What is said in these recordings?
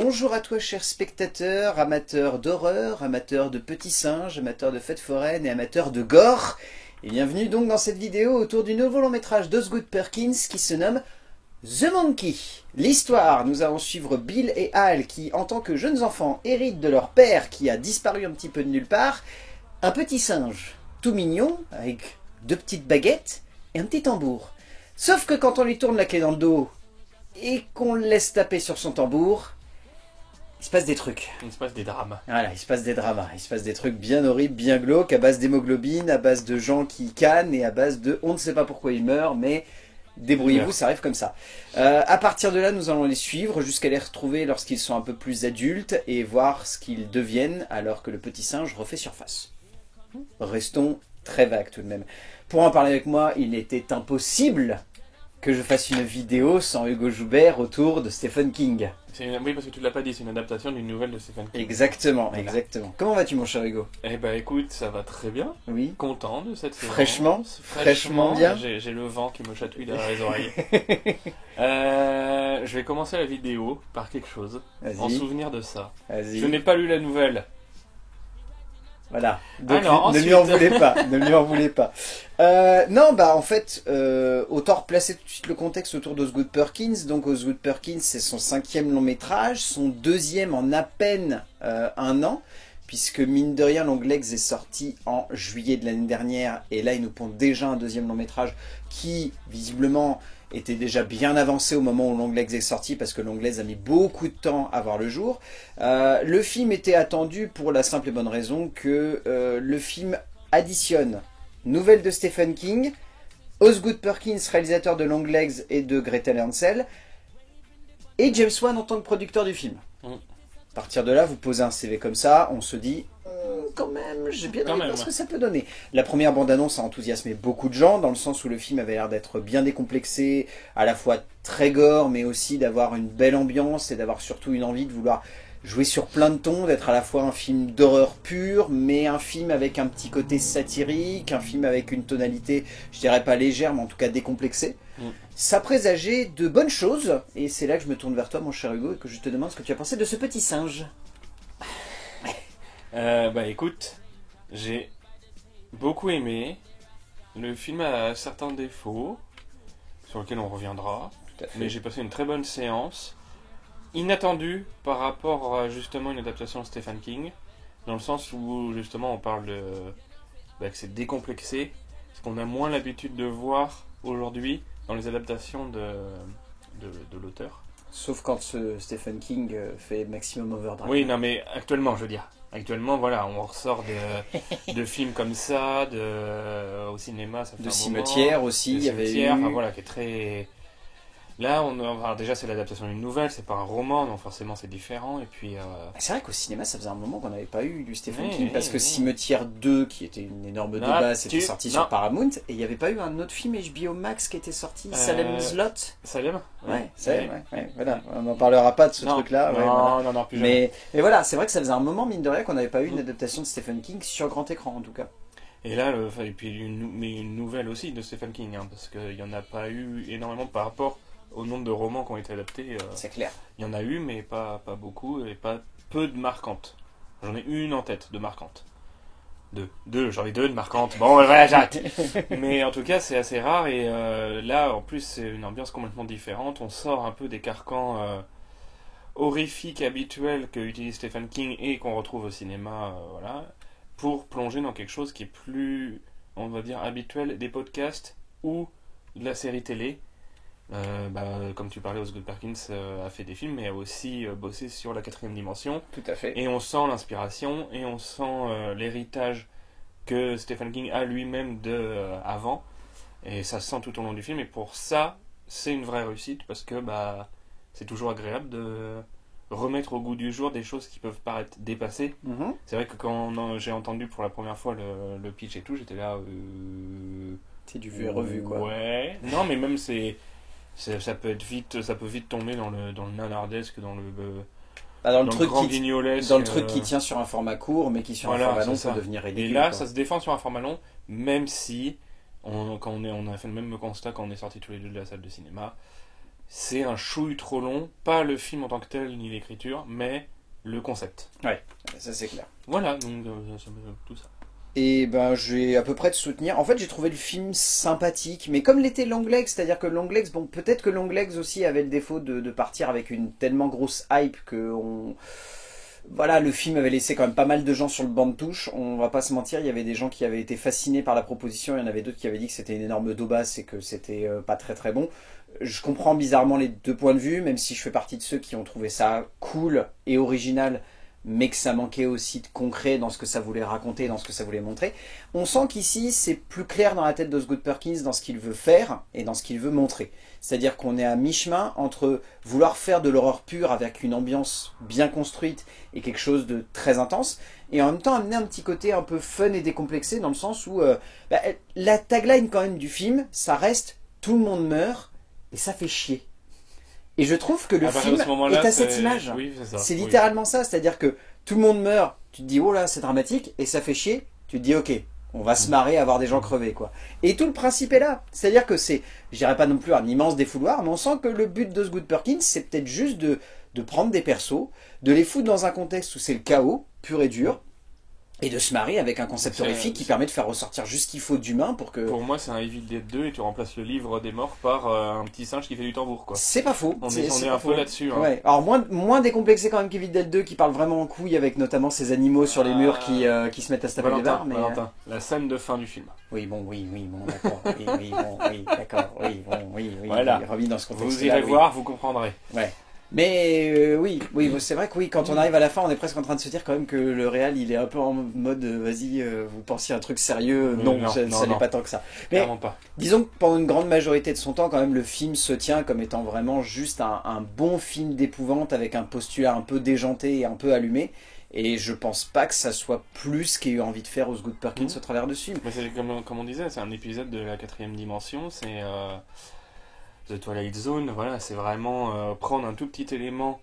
Bonjour à toi chers spectateurs, amateurs d'horreur, amateurs de petits singes, amateurs de fêtes foraines et amateurs de gore. Et bienvenue donc dans cette vidéo autour du nouveau long métrage d'Osgood Perkins qui se nomme The Monkey. L'histoire, nous allons suivre Bill et Al qui, en tant que jeunes enfants, héritent de leur père qui a disparu un petit peu de nulle part, un petit singe tout mignon avec deux petites baguettes et un petit tambour. Sauf que quand on lui tourne la clé dans le dos et qu'on le laisse taper sur son tambour, il se passe des trucs. Il se passe des drames. Voilà, il se passe des dramas. Il se passe des trucs bien horribles, bien glauques, à base d'hémoglobine, à base de gens qui cannent et à base de... On ne sait pas pourquoi ils meurent, mais débrouillez-vous, ça arrive comme ça. À partir de là, nous allons les suivre jusqu'à les retrouver lorsqu'ils sont un peu plus adultes et voir ce qu'ils deviennent alors que le petit singe refait surface. Restons très vagues tout de même. Pour en parler avec moi, il était impossible que je fasse une vidéo sans Hugo Joubert autour de Stephen King. Oui, parce que tu ne l'as pas dit, c'est une adaptation d'une nouvelle de Stephen King. Exactement, Voilà. exactement. Comment vas-tu mon cher Hugo? Eh ben écoute, ça va très bien. Oui. Content de cette séance. Fraîchement bien. J'ai le vent qui me chatouille derrière les oreilles. Je vais commencer la vidéo par quelque chose. En souvenir de ça. Je n'ai pas lu la nouvelle. Voilà, donc alors, ne lui en voulez pas, ne lui en voulez pas. Non, bah en fait, autant replacer tout de suite le contexte autour d'Osgood Perkins. Donc Osgood Perkins, c'est son 5e long métrage, son 2e en à peine un an, puisque mine de rien, Longlegs est sorti en juillet de l'année dernière, et là il nous pond déjà un 2e long métrage qui, visiblement, était déjà bien avancé au moment où Longlegs est sorti, parce que Longlegs a mis beaucoup de temps à voir le jour. Le film était attendu pour la simple et bonne raison que le film additionne nouvelle de Stephen King, Osgood Perkins, réalisateur de Longlegs et de Gretel et Hansel, et James Wan en tant que producteur du film. À partir de là, vous posez un CV comme ça, on se dit... quand même, j'ai bien envie de voir ce que ça peut donner. La première bande-annonce a enthousiasmé beaucoup de gens, dans le sens où le film avait l'air d'être bien décomplexé, à la fois très gore, mais aussi d'avoir une belle ambiance et d'avoir surtout une envie de vouloir jouer sur plein de tons, d'être à la fois un film d'horreur pur, mais un film avec un petit côté satirique, un film avec une tonalité, je dirais pas légère, mais en tout cas décomplexée. Ça présageait de bonnes choses, et c'est là que je me tourne vers toi, mon cher Hugo, et que je te demande ce que tu as pensé de ce petit singe. Bah écoute, j'ai beaucoup aimé. Le film a certains défauts, sur lesquels on reviendra, mais j'ai passé une très bonne séance. Inattendue par rapport à justement une adaptation de Stephen King, dans le sens où justement on parle de que c'est décomplexé, ce qu'on a moins l'habitude de voir aujourd'hui dans les adaptations de l'auteur. Sauf quand Stephen King fait Maximum Overdrive. Oui, non mais actuellement, je veux dire. Actuellement, voilà, on ressort de films comme ça, au cinéma, ça fait de un Cimetière moment, aussi, il y avait Cimetière, eu... enfin voilà, qui est très... Là, alors déjà c'est l'adaptation d'une nouvelle, c'est pas un roman, donc forcément c'est différent, et puis... C'est vrai qu'au cinéma, ça faisait un moment qu'on n'avait pas eu du Stephen Oui, King, parce que Cimetière 2, qui était une énorme débat, c'était sorti sur Paramount, et il n'y avait pas eu un autre film HBO Max qui était sorti, Salem's Lot. Salem. Ouais, Salem, ouais, voilà. On n'en parlera pas de ce truc-là. Non, plus jamais. Mais voilà, c'est vrai que ça faisait un moment, mine de rien, qu'on n'avait pas eu une adaptation de Stephen King sur grand écran, en tout cas. Et là, et puis une nouvelle aussi de Stephen King, hein, parce qu'il n'y en a pas eu énormément par rapport au nombre de romans qui ont été adaptés. C'est clair. Il y en a eu, mais pas beaucoup, et pas peu de marquantes. J'en ai une en tête, de marquantes. J'en ai deux de marquantes. Bon, voilà, j'arrête. Mais en tout cas, c'est assez rare, et là, en plus, c'est une ambiance complètement différente. On sort un peu des carcans horrifiques habituels que utilise Stephen King et qu'on retrouve au cinéma, voilà, pour plonger dans quelque chose qui est plus, on va dire, habituel des podcasts ou de la série télé. Comme tu parlais, Osgood Perkins a fait des films, mais a aussi bossé sur la 4e dimension. Tout à fait. Et on sent l'inspiration, et on sent l'héritage que Stephen King a lui-même avant. Et ça se sent tout au long du film, et pour ça, c'est une vraie réussite, parce que c'est toujours agréable de remettre au goût du jour des choses qui peuvent paraître dépassées. C'est vrai que quand j'ai entendu pour la première fois le pitch et tout, j'étais là... C'est du vu et revu, quoi. Ouais. Non, mais même ça peut vite tomber dans le nanardesque, dans le truc qui tient sur un format court, mais qui sur un format long peut devenir ridicule. Et là, ça se défend sur un format long, même si on a fait le même constat quand on est sortis tous les deux de la salle de cinéma. c'est un chouille trop long, pas le film en tant que tel ni l'écriture, mais le concept. Ouais, ça c'est clair. Voilà, donc tout ça. Et ben je vais à peu près te soutenir. En fait j'ai trouvé le film sympathique, mais comme l'était Longlegs, c'est-à-dire que Longlegs, bon peut-être que Longlegs aussi avait le défaut de partir avec une tellement grosse hype que voilà, le film avait laissé quand même pas mal de gens sur le banc de touche, on va pas se mentir, il y avait des gens qui avaient été fascinés par la proposition, il y en avait d'autres qui avaient dit que c'était une énorme daubasse et que c'était pas très très bon. Je comprends bizarrement les deux points de vue, même si je fais partie de ceux qui ont trouvé ça cool et original, mais que ça manquait aussi de concret dans ce que ça voulait raconter, dans ce que ça voulait montrer. On sent qu'ici, c'est plus clair dans la tête d'Osgood Perkins dans ce qu'il veut faire et dans ce qu'il veut montrer. C'est-à-dire qu'on est à mi-chemin entre vouloir faire de l'horreur pure avec une ambiance bien construite et quelque chose de très intense, et en même temps amener un petit côté un peu fun et décomplexé dans le sens où la tagline quand même du film, ça reste « tout le monde meurt et ça fait chier ». Et je trouve que le film est à cette image. Oui, c'est littéralement ça, c'est-à-dire que tout le monde meurt, tu te dis oh là c'est dramatique, et ça fait chier, tu te dis ok, on va se marrer à voir des gens crever quoi. Et tout le principe est là, c'est-à-dire que c'est, je dirais pas non plus un immense défouloir, mais on sent que le but d'Osgood Perkins c'est peut-être juste de prendre des persos, de les foutre dans un contexte où c'est le chaos, pur et dur, et de se marier avec un concept horrifique qui permet de faire ressortir juste ce qu'il faut d'humain pour que... Pour moi, c'est un Evil Dead 2 et tu remplaces le livre des morts par un petit singe qui fait du tambour, quoi. C'est pas faux. On est un peu là-dessus. Hein. Ouais. Alors moins décomplexé quand même qu'Evil Dead 2 qui parle vraiment en couille avec notamment ces animaux sur les murs qui se mettent à se taper des barres. Mais la scène de fin du film. Oui, bon, d'accord. Oui, d'accord. Oui. Voilà. Remis dans ce contexte. Vous irez voir, vous comprendrez. Ouais. Mais oui, c'est vrai que oui, quand on arrive à la fin, on est presque en train de se dire quand même que le réal, il est un peu en mode, vas-y, vous pensiez un truc sérieux, non, ça n'est pas tant que ça. Mais clairement pas. Disons que pendant une grande majorité de son temps, quand même, le film se tient comme étant vraiment juste un bon film d'épouvante avec un postulat un peu déjanté et un peu allumé. Et je pense pas que ça soit plus qu'ait eu envie de faire Osgood Perkins au travers de ce film. Mais c'est comme on disait, c'est un épisode de la 4ème dimension, c'est... The Twilight Zone, voilà, c'est vraiment prendre un tout petit élément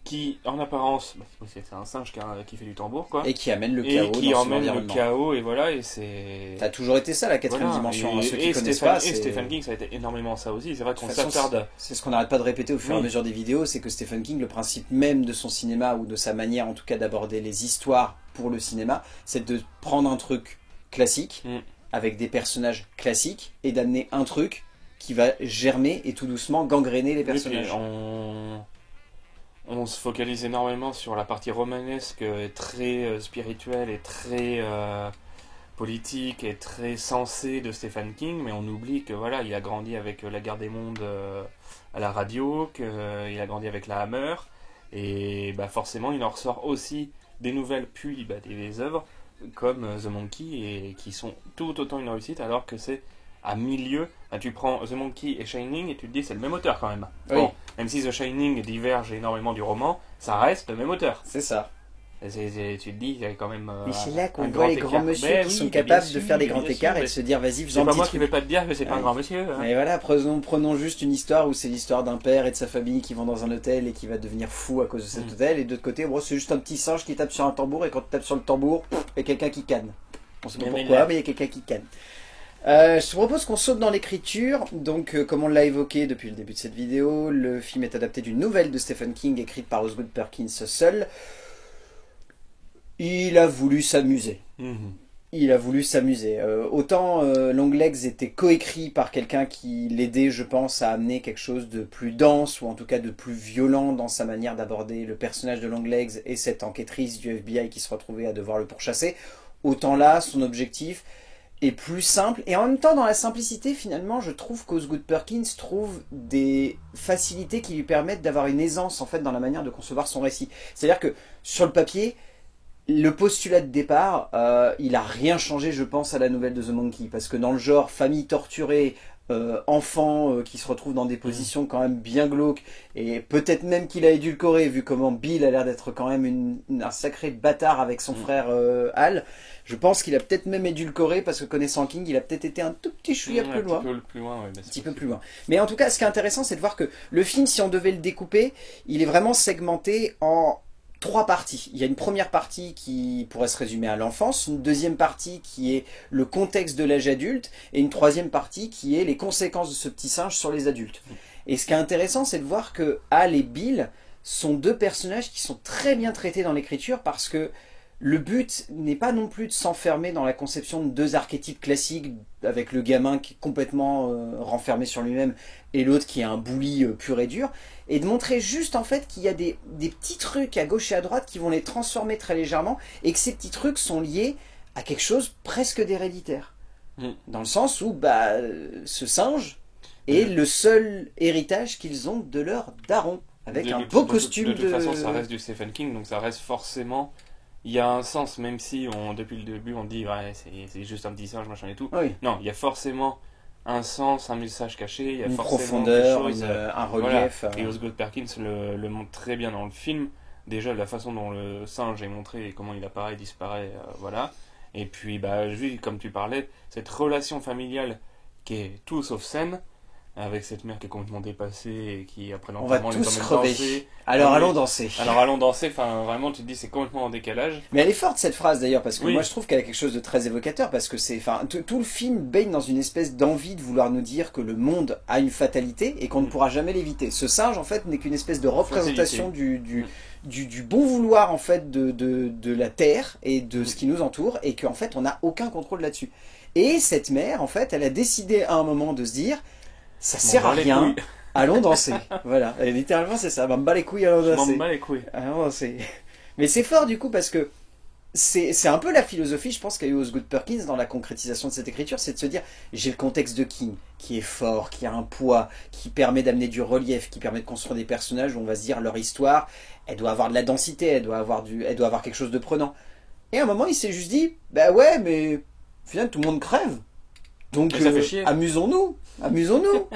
qui, en apparence, c'est un singe qui fait du tambour, quoi. Et qui amène le chaos qui dans son emmène environnement. le chaos, et voilà, et c'est... Ça a toujours été ça, la 4ème dimension. Ceux qui connaissent pas, et Stephen King, ça a été énormément ça aussi. C'est vrai qu'on façon, s'attarde... C'est ce qu'on n'arrête pas de répéter au fur et à mesure des vidéos, c'est que Stephen King, le principe même de son cinéma, ou de sa manière en tout cas d'aborder les histoires pour le cinéma, c'est de prendre un truc classique, avec des personnages classiques, et d'amener un truc qui va germer et tout doucement gangréner les personnages. On se focalise énormément sur la partie romanesque, très spirituelle et très politique et très sensée de Stephen King, mais on oublie que voilà, il a grandi avec La Guerre des Mondes à la radio, qu'il a grandi avec la Hammer, et forcément il en ressort aussi des nouvelles puis des œuvres comme The Monkey, et qui sont tout autant une réussite, alors que c'est à milieu, tu prends The Monkey et Shining et tu te dis c'est le même auteur quand même. Oui. Bon, même si The Shining diverge énormément du roman, ça reste le même auteur. C'est ça. Tu te dis il y a quand même mais c'est là qu'on voit les grands messieurs qui sont capables de faire des grands écarts et de se dire vas-y faisons un petit truc. C'est pas moi qui vais pas te dire que c'est pas un grand monsieur. Hein. Mais voilà, prenons juste une histoire où c'est l'histoire d'un père et de sa famille qui vont dans un hôtel et qui va devenir fou à cause de cet hôtel, et de l'autre côté c'est juste un petit singe qui tape sur un tambour, et quand tu tapes sur le tambour, il y a quelqu'un qui canne. On sait pas pourquoi, mais il y a quelqu'un qui canne. Je te propose qu'on saute dans l'écriture. Donc, comme on l'a évoqué depuis le début de cette vidéo, le film est adapté d'une nouvelle de Stephen King écrite par Osgood Perkins seul. Il a voulu s'amuser. Il a voulu s'amuser. Autant Longlegs était coécrit par quelqu'un qui l'aidait, je pense, à amener quelque chose de plus dense, ou en tout cas de plus violent dans sa manière d'aborder le personnage de Longlegs et cette enquêtrice du FBI qui se retrouvait à devoir le pourchasser. Autant là, son objectif est plus simple, et en même temps dans la simplicité finalement je trouve qu'Osgood Perkins trouve des facilités qui lui permettent d'avoir une aisance en fait dans la manière de concevoir son récit. C'est à dire que sur le papier, le postulat de départ, il a rien changé je pense à la nouvelle de The Monkey, parce que dans le genre famille torturée, enfant qui se retrouve dans des positions quand même bien glauques, et peut-être même qu'il a édulcoré vu comment Bill a l'air d'être quand même un sacré bâtard avec son frère Al. Je pense qu'il a peut-être même édulcoré, parce que connaissant King, il a peut-être été un tout petit chouïa plus loin. Un petit peu plus loin. Mais en tout cas, ce qui est intéressant, c'est de voir que le film, si on devait le découper, il est vraiment segmenté en 3 parties. Il y a une première partie qui pourrait se résumer à l'enfance, une deuxième partie qui est le contexte de l'âge adulte, et une troisième partie qui est les conséquences de ce petit singe sur les adultes. Et ce qui est intéressant, c'est de voir que Hal et Bill sont deux personnages qui sont très bien traités dans l'écriture parce que le but n'est pas non plus de s'enfermer dans la conception de deux archétypes classiques avec le gamin qui est complètement renfermé sur lui-même et l'autre qui est un bully pur et dur, et de montrer juste en fait qu'il y a des petits trucs à gauche et à droite qui vont les transformer très légèrement et que ces petits trucs sont liés à quelque chose presque d'héréditaire. Dans le sens où ce singe est le seul héritage qu'ils ont de leur daron. Avec un beau costume de toute façon, ça reste du Stephen King, donc ça reste forcément... Il y a un sens, même si depuis le début on dit ouais, c'est juste un petit singe, machin et tout. Oui. Non, il y a forcément un sens, un message caché, il y a une forcément profondeur, des choses, un relief. Voilà. Et Osgood Perkins le montre très bien dans le film. Déjà, la façon dont le singe est montré et comment il apparaît, disparaît, voilà. Et puis, juste comme tu parlais, cette relation familiale qui est tout sauf saine, avec cette mère qui est complètement dépassée et qui, après l'enterrement, les emmène danser. Alors allons danser. Alors allons danser, enfin vraiment, tu te dis, c'est complètement en décalage. Mais elle est forte cette phrase d'ailleurs, parce que moi je trouve qu'elle a quelque chose de très évocateur, parce que c'est, tout le film baigne dans une espèce d'envie de vouloir nous dire que le monde a une fatalité et qu'on ne pourra jamais l'éviter. Ce singe en fait n'est qu'une espèce de représentation du bon vouloir en fait de la terre et de ce qui nous entoure, et qu'en fait on n'a aucun contrôle là-dessus. Et cette mère en fait, elle a décidé à un moment de se dire, ça sert à rien, allons danser. Voilà, et littéralement c'est ça, m'en bats les couilles, allons danser. M'en bats les couilles. Allons danser. Mais c'est fort du coup parce que c'est un peu la philosophie, je pense, qu'a eu Osgood Perkins dans la concrétisation de cette écriture, c'est de se dire, j'ai le contexte de King, qui est fort, qui a un poids, qui permet d'amener du relief, qui permet de construire des personnages où on va se dire, leur histoire, elle doit avoir de la densité, elle doit avoir quelque chose de prenant. Et à un moment, il s'est juste dit, bah ouais, mais au final, tout le monde crève. Donc amusons-nous,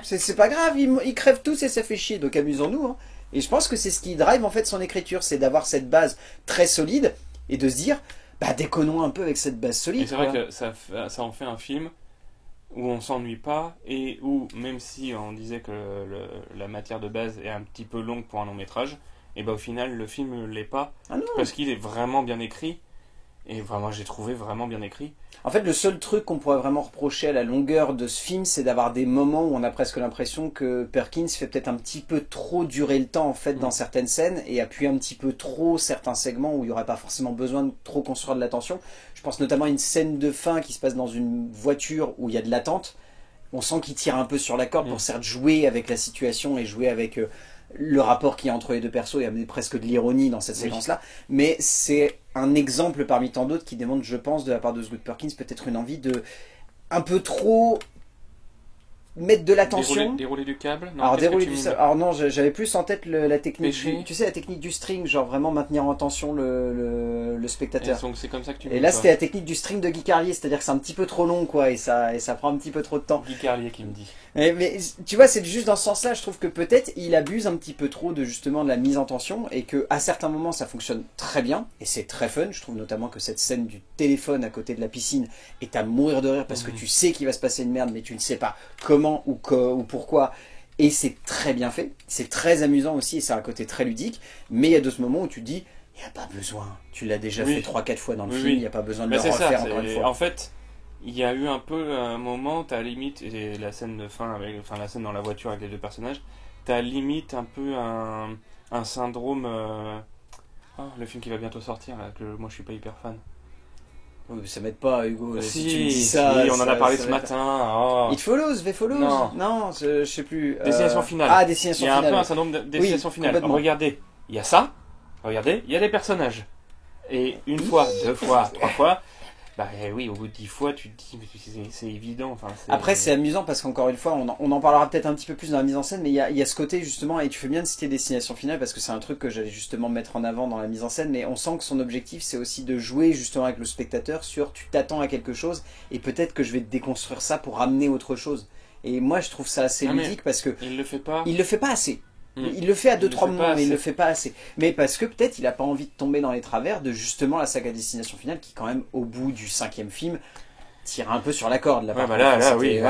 c'est pas grave, ils crèvent tous et ça fait chier, donc amusons-nous. Hein. Et je pense que c'est ce qui drive en fait son écriture, c'est d'avoir cette base très solide et de se dire, déconnons un peu avec cette base solide. Et c'est vrai que ça en fait un film où on s'ennuie pas et où, même si on disait que la matière de base est un petit peu longue pour un long métrage, et au final le film l'est pas, parce qu'il est vraiment bien écrit. Et vraiment, j'ai trouvé vraiment bien écrit. En fait, le seul truc qu'on pourrait vraiment reprocher à la longueur de ce film, c'est d'avoir des moments où on a presque l'impression que Perkins fait peut-être un petit peu trop durer le temps en fait dans certaines scènes et appuie un petit peu trop certains segments où il n'y aurait pas forcément besoin de trop construire de la tension. Je pense notamment à une scène de fin qui se passe dans une voiture où il y a de l'attente. On sent qu'il tire un peu sur la corde pour certes jouer avec la situation et jouer avec le rapport qu'il y a entre les deux persos et amener presque de l'ironie dans cette séquence-là. Mais c'est un exemple parmi tant d'autres qui démontre, je pense, de la part de Osgood Perkins, peut-être une envie de un peu trop mettre de l'attention. Dérouler du câble. Non, alors non, j'avais plus en tête la technique tu sais, la technique du string, genre vraiment maintenir en tension le spectateur. Et donc c'est comme ça que tu et là c'était la technique du string de Guy Carlier, c'est-à-dire que c'est un petit peu trop long quoi, et ça prend un petit peu trop de temps. Guy Carlier qui me dit. Mais tu vois, c'est juste dans ce sens-là, je trouve que peut-être il abuse un petit peu trop de justement de la mise en tension, et que à certains moments ça fonctionne très bien et c'est très fun. Je trouve notamment que cette scène du téléphone à côté de la piscine est à mourir de rire parce que tu sais qu'il va se passer une merde, mais tu ne sais pas comment ou pourquoi. Et c'est très bien fait, c'est très amusant aussi et c'est un côté très ludique. Mais il y a d'autres moments où tu te dis, il n'y a pas besoin, tu l'as déjà fait 3-4 fois dans le film, il n'y a pas besoin de le refaire encore une fois. En fait, il y a eu un peu un moment, t'as limite, et la scène de fin, la scène dans la voiture avec les deux personnages, t'as limite un peu un syndrome. Le film qui va bientôt sortir, là, que moi je suis pas hyper fan. Ça m'aide pas, Hugo. Si tu me dis ça, on en a parlé ce matin. It Follows, V Follows. Non, je sais plus. Destination finale. Ah, Destination finale. Il y a un peu un syndrome de destination finale. Regardez, il y a ça. Regardez, il y a des personnages. Et une fois, 2 fois, 3 fois. Oui, au bout de 10 fois, tu te dis, c'est évident. Après, c'est amusant parce qu'encore une fois, on en parlera peut-être un petit peu plus dans la mise en scène, mais il y a ce côté justement, et tu fais bien de citer Destination Finale parce que c'est un truc que j'allais justement mettre en avant dans la mise en scène, mais on sent que son objectif, c'est aussi de jouer justement avec le spectateur sur tu t'attends à quelque chose et peut-être que je vais te déconstruire ça pour ramener autre chose. Et moi, je trouve ça assez ludique parce que il le fait pas. Il le fait pas assez. Il le fait à 2-3 moments, mais il le fait pas assez. Mais parce que peut-être il a pas envie de tomber dans les travers de justement la saga Destination Finale qui quand même au bout du 5e film tire un peu sur la corde. Oui,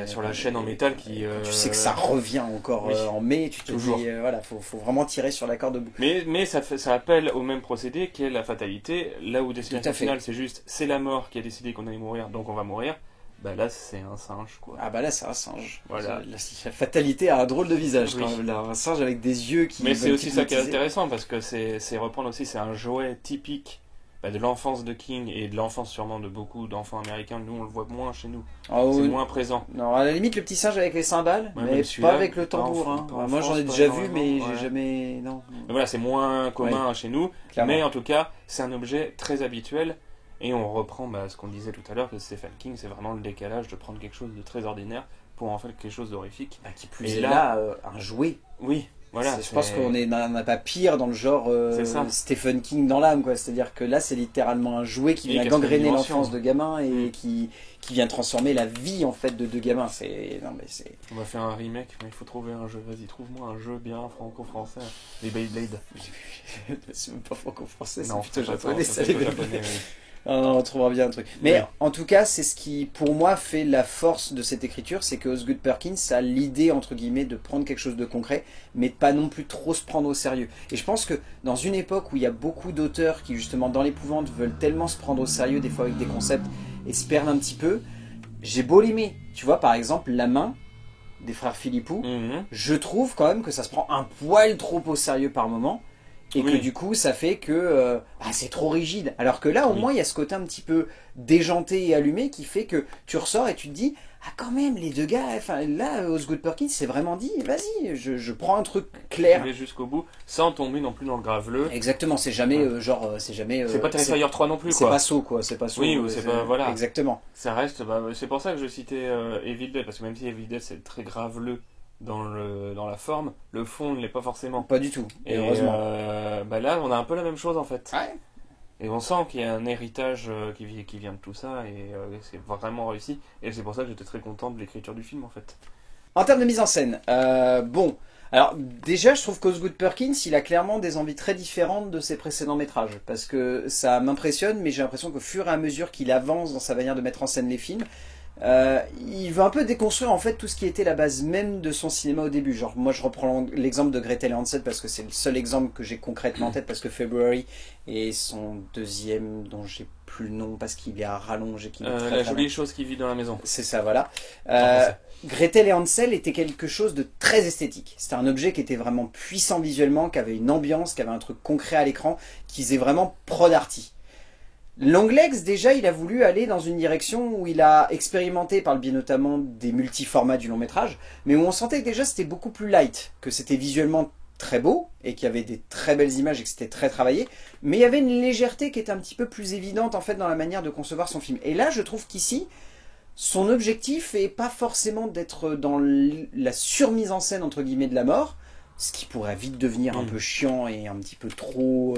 sur la chaîne en métal qui... Tu sais que ça revient encore en mai, tu te dis, faut vraiment tirer sur la corde au bout. Mais ça appelle au même procédé qu'est la fatalité, là où Destination Finale c'est juste, c'est la mort qui a décidé qu'on allait mourir, donc on va mourir. bah là c'est un singe quoi. Ah bah là c'est un singe. Voilà. La fatalité a un drôle de visage Oui. quand même. Là. Un singe avec des yeux qui... Mais c'est veulent aussi ça qui est hypnotiser. intéressant parce que c'est reprendre aussi, c'est un jouet typique de l'enfance de King et de l'enfance sûrement de beaucoup d'enfants américains. Nous on le voit moins chez nous, Ah, c'est oui. moins présent. Non, à la limite le petit singe avec les cymbales, Ouais, mais même pas celui-là, avec le pas en- tambour. Hein. pas en Moi j'en France, ai pas déjà vu, énormément, mais ouais. j'ai jamais... Non. Mais voilà, c'est moins commun chez nous, Clairement. mais en tout cas c'est un objet très habituel. Et on reprend ce qu'on disait tout à l'heure, que Stephen King, c'est vraiment le décalage de prendre quelque chose de très ordinaire pour en faire quelque chose d'horrifique. Bah, qui plus Et est là- là, un jouet. Oui, voilà. Je pense qu'on n'a pas pire dans le genre C'est ça. Stephen King dans l'âme, quoi. C'est-à-dire que là, c'est littéralement un jouet qui Et vient qui a son gangréner dimension. l'enfance de gamins et Mm. qui vient transformer la vie en fait de deux gamins. Non mais c'est. On va faire un remake, mais il faut trouver un jeu. Vas-y, trouve-moi un jeu bien franco-français. Les Beyblade. C'est même pas franco-français, c'est Non, plutôt c'est japonais. Ça, plutôt les japonais, oui. Ah non, on trouvera bien un truc. Mais Oui. en tout cas, c'est ce qui, pour moi, fait la force de cette écriture, c'est que Osgood Perkins a l'idée, entre guillemets, de prendre quelque chose de concret, mais de pas non plus trop se prendre au sérieux. Et je pense que dans une époque où il y a beaucoup d'auteurs qui, justement, dans l'épouvante, veulent tellement se prendre au sérieux, des fois avec des concepts, et se perdent un petit peu, j'ai beau l'aimer. Tu vois, par exemple, La Main des frères Philippou, Mhm. je trouve quand même que ça se prend un poil trop au sérieux par moment. Et que Oui. du coup, ça fait que c'est trop rigide. Alors que là, au Oui. moins, il y a ce côté un petit peu déjanté et allumé qui fait que tu ressors et tu te dis, ah quand même, les deux gars, enfin là, Osgood Perkins s'est vraiment dit, vas-y, je prends un truc clair. Aller jusqu'au bout, sans tomber non plus dans le graveleux. Exactement, c'est jamais c'est jamais. C'est pas Terrifier 3 non plus, c'est quoi. pas saut quoi, c'est pas saut. Oui, ou c'est pas- voilà. Exactement. Ça reste, c'est pour ça que je citais Evil Dead, parce que même si Evil Dead c'est très graveleux dans la forme, le fond ne l'est pas forcément. Pas du tout. Et Et heureusement. là, on a un peu la même chose en fait. Ouais. Et on sent qu'il y a un héritage qui vient de tout ça, et c'est vraiment réussi. Et c'est pour ça que j'étais très content de l'écriture du film en fait. En termes de mise en scène, bon. Alors déjà, je trouve qu'Osgood Perkins, il a clairement des envies très différentes de ses précédents métrages, parce que ça m'impressionne, mais j'ai l'impression qu'au fur et à mesure qu'il avance dans sa manière de mettre en scène les films, il veut un peu déconstruire en fait tout ce qui était la base même de son cinéma au début. Genre moi je reprends l'exemple de Gretel et Hansel parce que c'est le seul exemple que j'ai concrètement en tête, parce que February est son deuxième dont j'ai plus le nom parce qu'il est à rallonge et qu'il est très, La très jolie chose qui vit dans la maison. c'est ça, voilà. En français. Gretel et Hansel était quelque chose de très esthétique. C'était un objet qui était vraiment puissant visuellement, qui avait une ambiance, qui avait un truc concret à l'écran, qui faisait vraiment prod arty. Longlegs, déjà, il a voulu aller dans une direction où il a expérimenté, par le biais notamment des multiformats du long métrage, mais où on sentait que déjà c'était beaucoup plus light, que c'était visuellement très beau, et qu'il y avait des très belles images et que c'était très travaillé, mais il y avait une légèreté qui était un petit peu plus évidente en fait dans la manière de concevoir son film. Et là, je trouve qu'ici, son objectif est pas forcément d'être dans la surmise en scène entre guillemets de la mort, ce qui pourrait vite devenir un peu chiant et un petit peu trop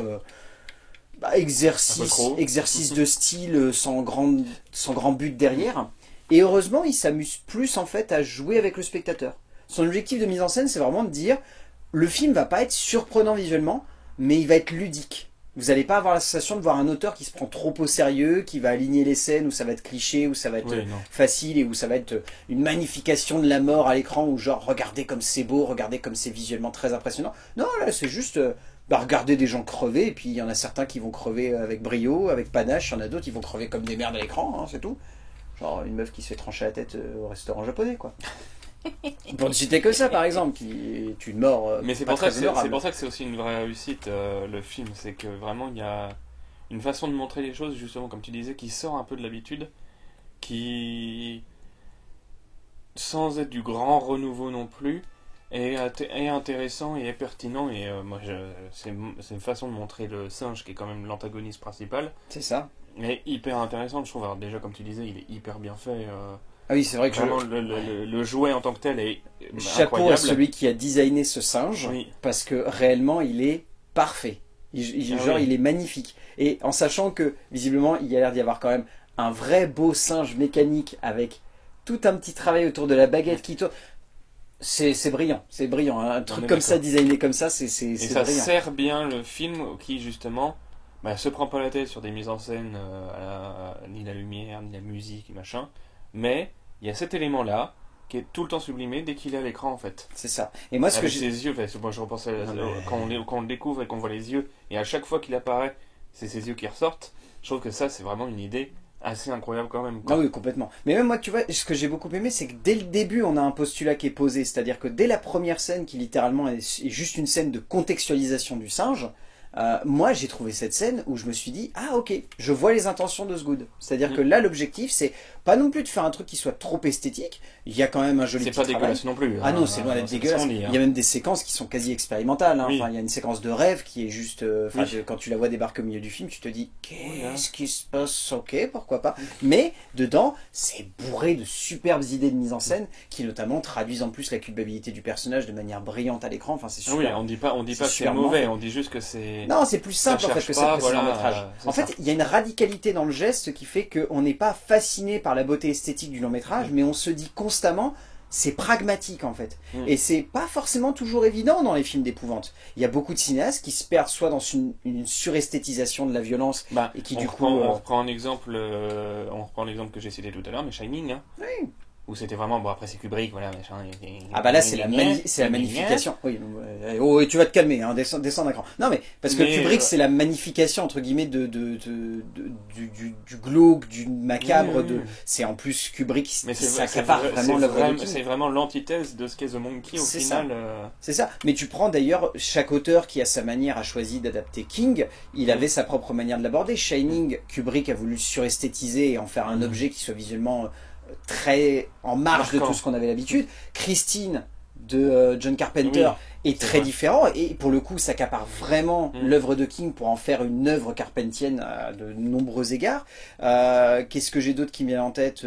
exercice de style sans grand but derrière. Et heureusement, il s'amuse plus en fait à jouer avec le spectateur. Son objectif de mise en scène, c'est vraiment de dire le film va pas être surprenant visuellement, mais il va être ludique. Vous n'allez pas avoir la sensation de voir un auteur qui se prend trop au sérieux, qui va aligner les scènes où ça va être cliché, où ça va être Oui, non. facile et où ça va être une magnification de la mort à l'écran, où genre regardez comme c'est beau, regardez comme c'est visuellement très impressionnant. Non, là c'est juste regardez des gens crever, et puis il y en a certains qui vont crever avec brio, avec panache, il y en a d'autres qui vont crever comme des merdes à l'écran, hein, c'est tout. Genre une meuf qui se fait trancher la tête au restaurant japonais quoi. Pour ne citer que ça par exemple, qui est une mort Mais c'est pas pour, ça très que c'est honorable. pour ça que c'est aussi une vraie réussite, le film. C'est que vraiment, il y a une façon de montrer les choses, justement, comme tu disais, qui sort un peu de l'habitude, qui, sans être du grand renouveau non plus, est intéressant et est pertinent. Et c'est une façon de montrer le singe, qui est quand même l'antagoniste principal, C'est ça. est hyper intéressante, je trouve. Alors déjà, comme tu disais, il est hyper bien fait. Ah oui, c'est vrai que Vraiment, le jouet en tant que tel est chapeau incroyable. à celui qui a designé ce singe, Oui. parce que réellement il est parfait. Genre oui. il est magnifique. Et en sachant que visiblement il y a l'air d'y avoir quand même un vrai beau singe mécanique avec tout un petit travail autour de la baguette qui tourne. C'est brillant, c'est brillant. Un truc est comme d'accord. ça, designé comme ça, c'est Et ça brillant. sert bien le film qui, justement, se prend pas la tête sur des mises en scène, ni la lumière, ni la musique, machin. Mais il y a cet élément-là qui est tout le temps sublimé dès qu'il est à l'écran, en fait. C'est ça. Et moi, ce que Avec j'ai... ses yeux, moi je repense quand on le découvre et qu'on voit les yeux, et à chaque fois qu'il apparaît, c'est ses yeux qui ressortent. Je trouve que ça, c'est vraiment une idée assez incroyable quand même, Ah quoi. oui, complètement. Mais même moi, tu vois, ce que j'ai beaucoup aimé, c'est que dès le début, on a un postulat qui est posé. C'est-à-dire que dès la première scène, qui littéralement est juste une scène de contextualisation du singe, moi, j'ai trouvé cette scène où je me suis dit, ah ok, je vois les intentions de Osgood. C'est-à-dire que là, l'objectif, c'est pas non plus de faire un truc qui soit trop esthétique. Il y a quand même un joli C'est petit pas travail. dégueulasse non plus. Ah non, c'est loin d'être c'est dégueulasse. ce qu'on dit, hein. Il y a même des séquences qui sont quasi expérimentales. Hein. Oui. Enfin, il y a une séquence de rêve qui est juste... enfin, Oui. quand tu la vois débarquer au milieu du film, tu te dis, Voilà. qu'est-ce qui se passe? Ok, pourquoi pas. Mais dedans, c'est bourré de superbes idées de mise en scène qui notamment traduisent en plus la culpabilité du personnage de manière brillante à l'écran. Enfin, c'est Ah oui, super. on dit pas C'est que c'est super mauvais, fait. on dit juste que c'est... Non, c'est plus simple en fait cherche que pas, ça précédent voilà, métrage. c'est En ça. fait, il y a une radicalité dans le geste qui fait qu'on n'est pas fasciné par la beauté esthétique du long métrage, mais on se dit constamment, c'est pragmatique en fait. Et c'est pas forcément toujours évident dans les films d'épouvante. Il y a beaucoup de cinéastes qui se perdent soit dans une suresthétisation de la violence, Bah, et qui on du reprend, coup... on reprend un exemple, que j'ai cité tout à l'heure, mais Shining, hein, Oui. où c'était vraiment, bon après c'est Kubrick, voilà, machin. Ah bah là c'est la, magnification. Oui, oh, et tu vas te calmer, hein, descends d'un cran. Non mais parce que Mais, Kubrick c'est la magnification entre guillemets du glauque, du macabre. Oui, oui, oui. C'est en plus Kubrick, Mais ça prépare vraiment l'œuvre de King. c'est vraiment l'antithèse de ce qu'est The Monkey au C'est final. C'est ça. Mais tu prends d'ailleurs chaque auteur qui à sa manière a choisi d'adapter King. Il avait sa propre manière de l'aborder. Shining, Kubrick a voulu suresthétiser et en faire un objet qui soit visuellement très en marge de Marquant. tout ce qu'on avait l'habitude. Christine de John Carpenter est très vrai. différent et pour le coup s'accapare vraiment l'œuvre de King pour en faire une œuvre carpentienne à de nombreux égards. Qu'est-ce que j'ai d'autre qui me vient en tête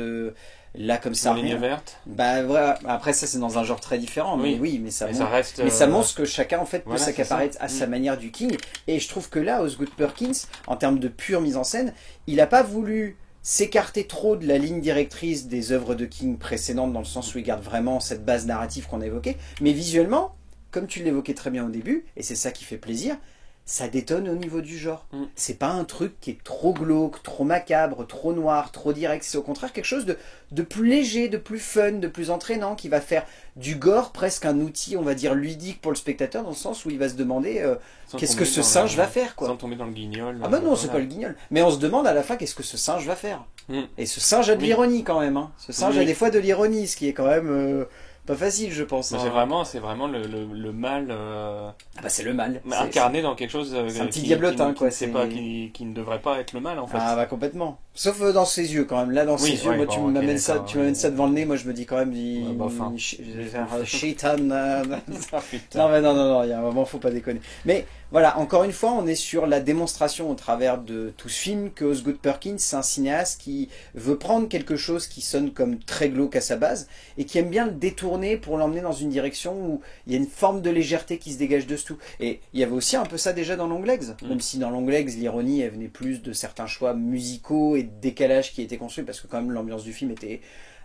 là comme ça? La ligne verte. Bah voilà. Après ça c'est dans un genre très différent, mais oui, mais ça Mais montre, ça reste. mais ça montre que chacun en fait peut voilà, s'accaparer c'est ça. à sa manière du King. Et je trouve que là, Osgood Perkins, en termes de pure mise en scène, il n'a pas voulu s'écarter trop de la ligne directrice des œuvres de King précédentes, dans le sens où il garde vraiment cette base narrative qu'on a évoquée, mais visuellement, comme tu l'évoquais très bien au début, et c'est ça qui fait plaisir, ça détonne au niveau du genre. C'est pas un truc qui est trop glauque, trop macabre, trop noir, trop direct, c'est au contraire quelque chose de plus léger, de plus fun, de plus entraînant, qui va faire du gore presque un outil, on va dire, ludique pour le spectateur, dans le sens où il va se demander qu'est-ce que ce singe va faire, quoi. Sans tomber dans le guignol. Ah bah non, c'est pas le guignol. Mais on se demande à la fin qu'est-ce que ce singe va faire. Et ce singe a de l'ironie quand même. Hein. Ce singe a des fois de l'ironie, ce qui est quand même pas facile, je pense. Mais Hein. c'est vraiment le mal. Ah bah c'est le mal. Incarné dans quelque chose. C'est un petit diablotin, quoi. Qui ne devrait pas être le mal, en fait. Ah bah complètement. Sauf dans ses yeux quand même. Là, dans ses yeux, moi, tu m'amènes ça devant le nez, moi je me dis quand même, je vais faire shaitan. Non mais non, il y a un moment, faut pas déconner. Mais voilà, encore une fois, on est sur la démonstration au travers de tout ce film que Osgood Perkins, c'est un cinéaste qui veut prendre quelque chose qui sonne comme très glauque à sa base et qui aime bien le détourner pour l'emmener dans une direction où il y a une forme de légèreté qui se dégage de ce tout. Et il y avait aussi un peu ça déjà dans Longlegs, même si dans Longlegs, l'ironie, elle venait plus de certains choix musicaux et de décalage qui étaient construits, parce que quand même l'ambiance du film était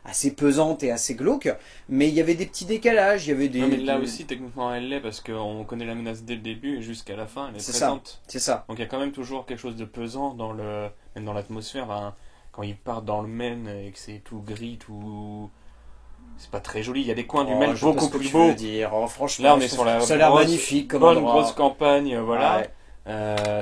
assez pesante et assez glauque, mais il y avait des petits décalages, il y avait des... Non, mais là aussi, techniquement, elle l'est, parce qu'on connaît la menace dès le début et jusqu'à la fin, elle est présente. C'est ça. Donc il y a quand même toujours quelque chose de pesant même dans l'atmosphère. Hein, quand ils partent dans le Maine et que c'est tout gris, tout... C'est pas très joli, il y a des coins du Maine beaucoup plus beaux. Oh, franchement, là on est sur la ça a l'air magnifique comme bonne endroit. grosse campagne, voilà. Ouais.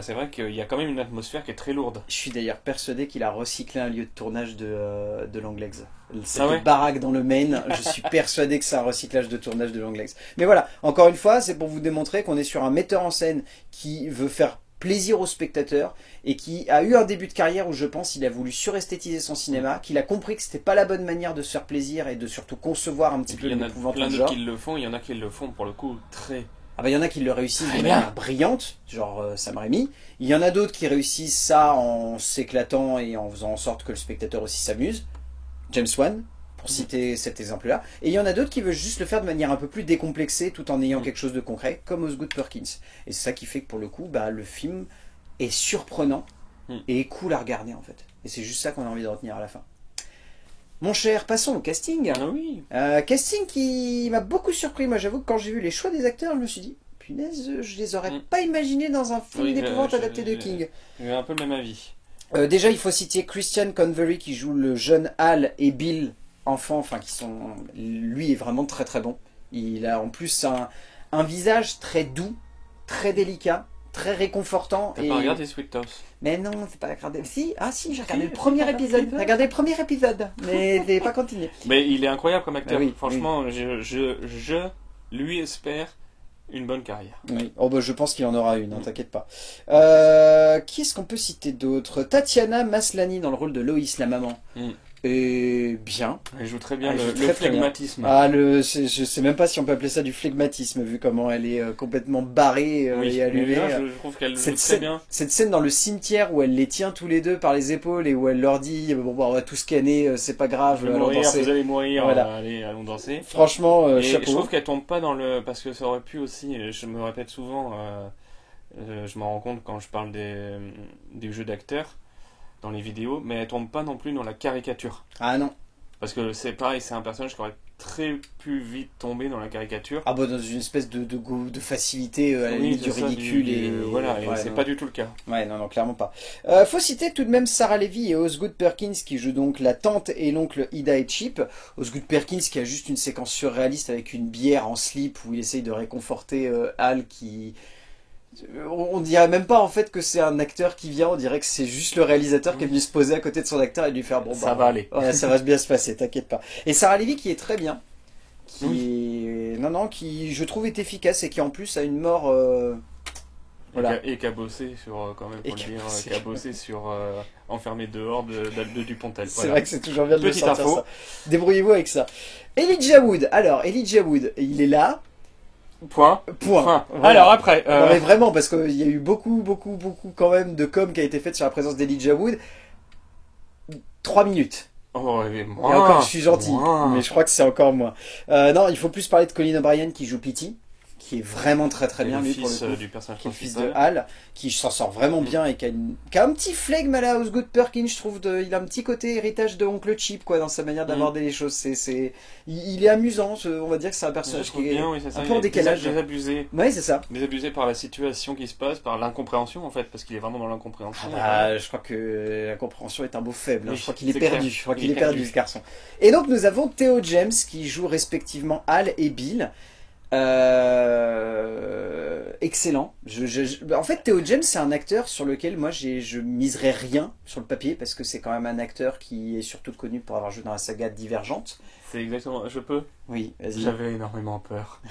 C'est vrai qu'il y a quand même une atmosphère qui est très lourde. Je suis d'ailleurs persuadé qu'il a recyclé un lieu de tournage de Longlegs. Cette ouais. baraque dans le Maine, je suis persuadé que c'est un recyclage de tournage de Longlegs. Mais voilà, encore une fois, c'est pour vous démontrer qu'on est sur un metteur en scène qui veut faire plaisir aux spectateurs et qui a eu un début de carrière où je pense il a voulu suresthétiser son cinéma, qu'il a compris que c'était pas la bonne manière de se faire plaisir et de surtout concevoir un petit peu l'épouvante. Il y en a plein d'autres qui le font, il y en a qui le font pour le coup très... Ah bah il y en a qui le réussissent de manière brillante, genre Sam Raimi. Il y en a d'autres qui réussissent ça en s'éclatant et en faisant en sorte que le spectateur aussi s'amuse. James Wan, pour citer cet exemple-là. Et il y en a d'autres qui veulent juste le faire de manière un peu plus décomplexée tout en ayant quelque chose de concret, comme Osgood Perkins. Et c'est ça qui fait que pour le coup, bah, le film est surprenant et cool à regarder en fait. Et c'est juste ça qu'on a envie de retenir à la fin. Mon cher, passons au casting. Ah oui. Casting qui m'a beaucoup surpris. Moi, j'avoue que quand j'ai vu les choix des acteurs, je me suis dit, punaise, je les aurais pas imaginés dans un film d'épouvante adapté de King. J'ai un peu le même avis. Déjà, il faut citer Christian Convery qui joue le jeune Hal et Bill, enfants, enfin qui sont... Lui est vraiment très très bon. Il a en plus un visage très doux, très délicat, très réconfortant. T'as pas regardé Sweet House? Mais non, c'est pas regardé. Si, j'ai regardé le premier épisode. J'ai regardé le premier épisode, mais j'ai pas continué. Mais il est incroyable comme acteur. Ah oui, Franchement, je lui espère une bonne carrière. Oui. Oh bah je pense qu'il en aura une, hein, t'inquiète pas. Qui est-ce qu'on peut citer d'autre? Tatiana Maslany dans le rôle de Loïs, la maman. Et bien. Elle joue très bien Elle joue le très, très bien. flegmatisme. Je sais même pas si on peut appeler ça du flegmatisme, vu comment elle est complètement barrée Oui, et allumée. mais là, je trouve qu'elle joue très scène, bien. cette scène dans le cimetière où elle les tient tous les deux par les épaules et où elle leur dit bon, on va tous scanner, c'est pas grave, allons danser. Vous allez mourir, Voilà. Allez, allons danser. Franchement, et chapeau. je trouve qu'elle tombe pas dans le... Parce que ça aurait pu aussi, je me répète souvent, je m'en rends compte quand je parle des jeux d'acteurs dans les vidéos, mais elle tombe pas non plus dans la caricature. Ah non. Parce que c'est pareil, c'est un personnage qui aurait très plus vite tombé dans la caricature. Ah bah dans une espèce de facilité à la limite du ridicule voilà, et ouais, c'est non. pas du tout le cas. Ouais, non, clairement pas. Faut citer tout de même Sarah Levy et Osgood Perkins qui jouent donc la tante et l'oncle Ida et Chip. Osgood Perkins qui a juste une séquence surréaliste avec une bière en slip où il essaye de réconforter Al qui... On dirait même pas en fait que c'est un acteur qui vient, on dirait que c'est juste le réalisateur qui est venu se poser à côté de son acteur et lui faire bon ça va aller. Ouais, ça va bien se passer, t'inquiète pas. Et Sarah Levy qui est très bien, qui je trouve est efficace et qui en plus a une mort voilà. Et qui a bossé sur, quand même, faut le dire, qui a bossé sur Enfermé dehors de Dupontel. C'est vrai que c'est toujours bien de Petite le sortir info. ça. Débrouillez-vous avec ça. Elijah Wood, alors Elijah Wood, il est là. Point. Voilà. Alors après... Non mais vraiment, parce qu'il y a eu beaucoup quand même de com qui a été faite sur la présence d'Elijah Wood. 3 minutes. Oh, et Et encore, je suis gentil, mais je crois que c'est encore moins. Non, il faut plus parler de Colin O'Brien qui joue Petey, qui est vraiment très bien, lui, pour le coup. Du personnage Qui est le fils principal. de Hal, qui s'en sort vraiment bien et qui a un petit flegme à la Osgood Perkins, je trouve. Il a un petit côté héritage de Oncle Chip, quoi, dans sa manière d'aborder les choses. Il est amusant, on va dire que c'est un personnage qui est bien, oui, c'est un peu en décalage. Désabusé. Ouais, c'est ça. Désabusé par la situation qui se passe, par l'incompréhension, en fait, parce qu'il est vraiment dans l'incompréhension. Je crois que la compréhension est un mot faible. Oui, je crois qu'il est c'est perdu. clair. Je crois qu'il est perdu, ce garçon. Et donc, nous avons Theo James qui joue respectivement Hal et Bill. Excellent. En fait, Theo James, c'est un acteur sur lequel moi je miserais rien sur le papier parce que c'est quand même un acteur qui est surtout connu pour avoir joué dans la saga Divergente. C'est exactement. Je peux. Oui, vas-y. J'avais énormément peur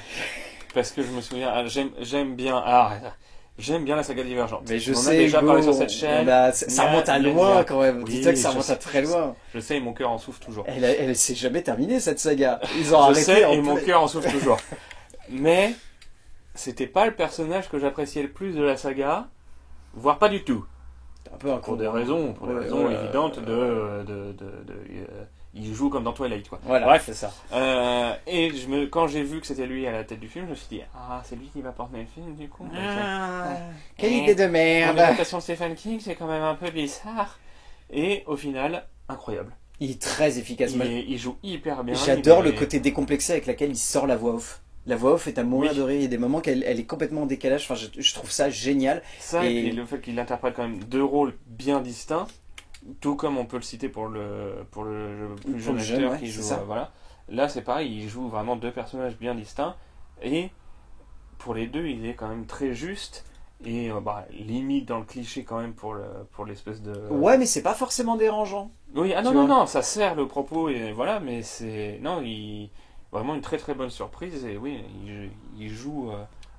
parce que je me souviens. J'aime bien la saga Divergente. Mais je on sais, a déjà Hugo, parlé sur cette chaîne. Ça remonte à loin quand même. Oui, Dis-toi que ça je remonte à sais, très loin. Je sais, et mon cœur en souffre toujours. Elle s'est jamais terminée cette saga. Ils ont Je arrêté. sais, et mon cœur en souffre toujours. Mais c'était pas le personnage que j'appréciais le plus de la saga, voire pas du tout. Un peu un Pour des raisons évidentes il joue comme dans Twilight, quoi. Voilà, bref, c'est ça. Et quand j'ai vu que c'était lui à la tête du film, je me suis dit c'est lui qui va porter le film du coup. Quelle idée de En merde. adaptation de Stephen King, c'est quand même un peu bizarre. Et au final, incroyable. Il est très efficace. Il joue hyper bien. J'adore le côté décomplexé avec lequel il sort la voix off. La voix off est à mourir de rire. Il y a des moments qu'elle est complètement en décalage. Enfin, je trouve ça génial. Ça, et le fait qu'il interprète quand même deux rôles bien distincts, tout comme on peut le citer pour le plus jeune acteur qui joue. Voilà. Là, c'est pareil, il joue vraiment deux personnages bien distincts. Et pour les deux, il est quand même très juste. Et limite dans le cliché quand même pour l'espèce de... Ouais, mais c'est pas forcément dérangeant. Oui, non, ça sert le propos, et voilà, mais c'est... Non, vraiment une très très bonne surprise, et oui, il joue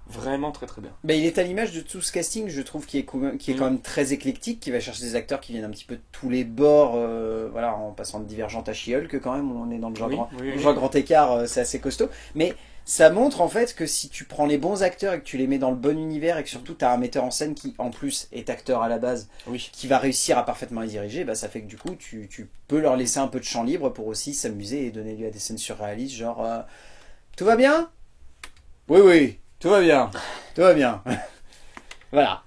vraiment très très bien. Ben, il est à l'image de tout ce casting, je trouve, qui est quand même très éclectique, qui va chercher des acteurs qui viennent un petit peu de tous les bords, voilà, en passant de Divergente à She-Hulk quand même, on est dans le genre, grand écart, c'est assez costaud, mais... Ça montre en fait que si tu prends les bons acteurs et que tu les mets dans le bon univers et que surtout tu as un metteur en scène qui en plus est acteur à la base, qui va réussir à parfaitement les diriger, bah, ça fait que du coup tu peux leur laisser un peu de champ libre pour aussi s'amuser et donner lieu à des scènes surréalistes genre tout va bien? Oui, tout va bien. Tout va bien. Voilà.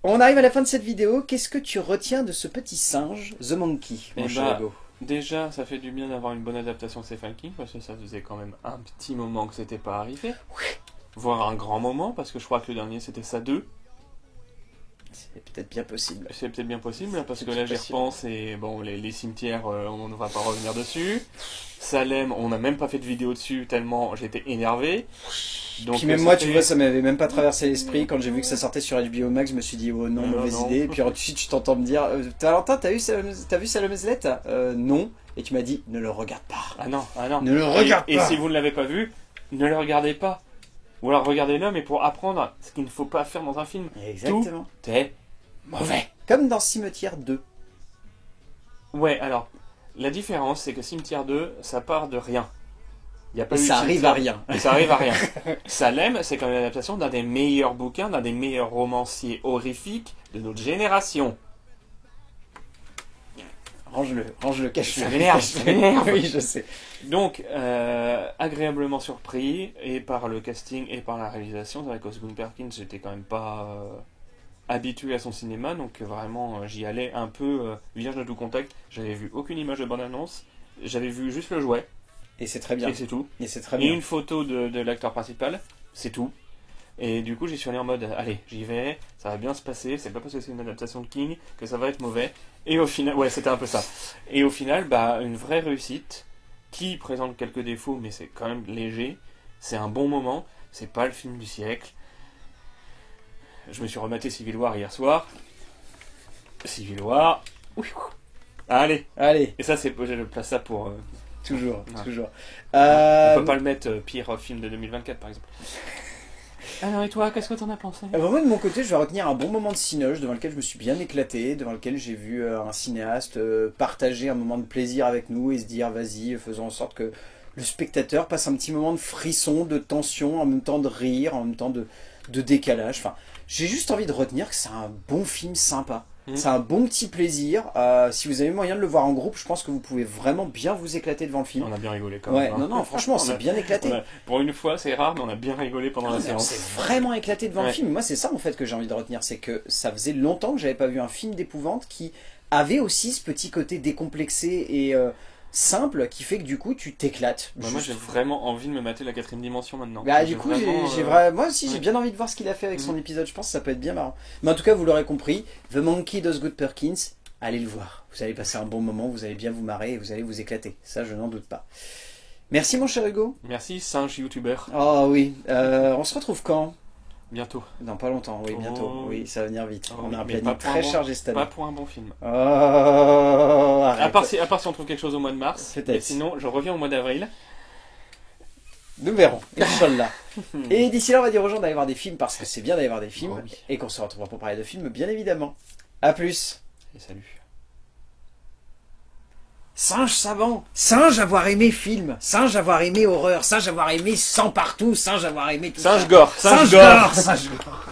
On arrive à la fin de cette vidéo. Qu'est-ce que tu retiens de ce petit singe, The Monkey, mon cher Hugo? Déjà, ça fait du bien d'avoir une bonne adaptation de Stephen King, parce que ça faisait quand même un petit moment que c'était pas arrivé. Voire un grand moment, parce que je crois que le dernier c'était ça 2. C'est peut-être bien possible. C'est peut-être bien possible, hein, parce C'est que là peut-être j'y possible. repense et bon, les cimetières, on ne va pas revenir dessus. Salem, on n'a même pas fait de vidéo dessus tellement j'étais énervé. Donc, Puis même ça moi, fait- tu vois, ça m'avait même pas traversé l'esprit. Quand j'ai vu que ça sortait sur HBO Max, je me suis dit, oh non, Non, mauvaise non. idée. Et puis ensuite, tu t'entends me dire, Valentin, t'as vu Salomé Zlett? Non. Et tu m'as dit, ne le regarde pas. Ah non, ah non. Ne le regarde Et pas. si vous ne l'avez pas vu, ne le regardez pas. Ou alors regardez-le, mais pour apprendre ce qu'il ne faut pas faire dans un film. Exactement. Tout est mauvais. Comme dans Cimetière 2. Ouais, alors, la différence, c'est que Cimetière 2, ça part de rien. Il y a pas Et eu de ça arrive à cimetière. rien. Et ça arrive à rien. Salem, c'est quand même l'adaptation d'un des meilleurs bouquins, d'un des meilleurs romanciers horrifiques de notre génération. Range-le, cache-le. Ça m'énerve, ça m'énerve. Oui, je sais. Donc, agréablement surpris, et par le casting et par la réalisation. C'est vrai qu'Osgood Perkins, j'étais quand même pas habitué à son cinéma, donc vraiment j'y allais un peu vierge de tout contact. J'avais vu aucune image de bande-annonce, j'avais vu juste le jouet, Et c'est très bien. et c'est tout. Et c'est très Et bien. une photo de l'acteur principal, c'est tout. Et du coup, j'y suis allé en mode, allez, j'y vais, ça va bien se passer, c'est pas parce que c'est une adaptation de King que ça va être mauvais. Et au final, ouais, c'était un peu ça. Et au final, bah, une vraie réussite, qui présente quelques défauts, mais c'est quand même léger. C'est un bon moment, c'est pas le film du siècle. Je me suis rematé Civil War hier soir. Civil War. Ouh, ouh. Allez. Allez, Et ça, c'est, je place ça pour. toujours, Ouais. toujours. On peut pas le mettre pire film de 2024, par exemple. Alors, et toi, qu'est-ce que t'en as pensé? Moi, de mon côté, je vais retenir un bon moment de cinége devant lequel je me suis bien éclaté, devant lequel j'ai vu un cinéaste partager un moment de plaisir avec nous et se dire, vas-y, faisons en sorte que le spectateur passe un petit moment de frisson, de tension, en même temps de rire, en même temps de décalage. Enfin, j'ai juste envie de retenir que c'est un bon film sympa. C'est un bon petit plaisir. Si vous avez moyen de le voir en groupe, je pense que vous pouvez vraiment bien vous éclater devant le film. On a bien rigolé quand Ouais, même. hein. non, franchement, c'est bien éclaté. Pour une fois, c'est rare, mais on a bien rigolé pendant la On séance. s'est vraiment éclaté devant le Ouais. film. Moi, c'est ça en fait que j'ai envie de retenir, c'est que ça faisait longtemps que j'avais pas vu un film d'épouvante qui avait aussi ce petit côté décomplexé et simple qui fait que du coup tu t'éclates. Bah, moi, j'ai vraiment envie de me mater la 4ème dimension maintenant. Bah, J'ai du coup, vraiment, moi aussi j'ai ouais. bien envie de voir ce qu'il a fait avec son Mhm. épisode. Je pense que ça peut être bien marrant. Mais en tout cas, vous l'aurez compris, The Monkey d'Osgood Perkins, allez le voir. Vous allez passer un bon moment, vous allez bien vous marrer et vous allez vous éclater. Ça, je n'en doute pas. Merci mon cher Hugo. Merci, singe youtubeur. Oh oui, on se retrouve quand? Bientôt. Dans pas longtemps, oui, bientôt. Oh. Oui, ça va venir vite. Oh, On oui, a un mais planning pas pour un très bon- chargé cette année. Pas pour un bon film. Oh, arrête. À part si on trouve quelque chose au mois de mars. Peut-être. Mais sinon, je reviens au mois d'avril. Nous verrons, Inch'Allah. Et d'ici là, on va dire aux gens d'aller voir des films parce que c'est bien d'aller voir des films Oh oui. et qu'on se retrouvera pour parler de films, bien évidemment. A plus. Et salut. Singe savant, singe avoir aimé film, singe avoir aimé horreur, singe avoir aimé sang partout, singe avoir aimé tout Singe ça. gore, singe Singe gore. gore, singe gore.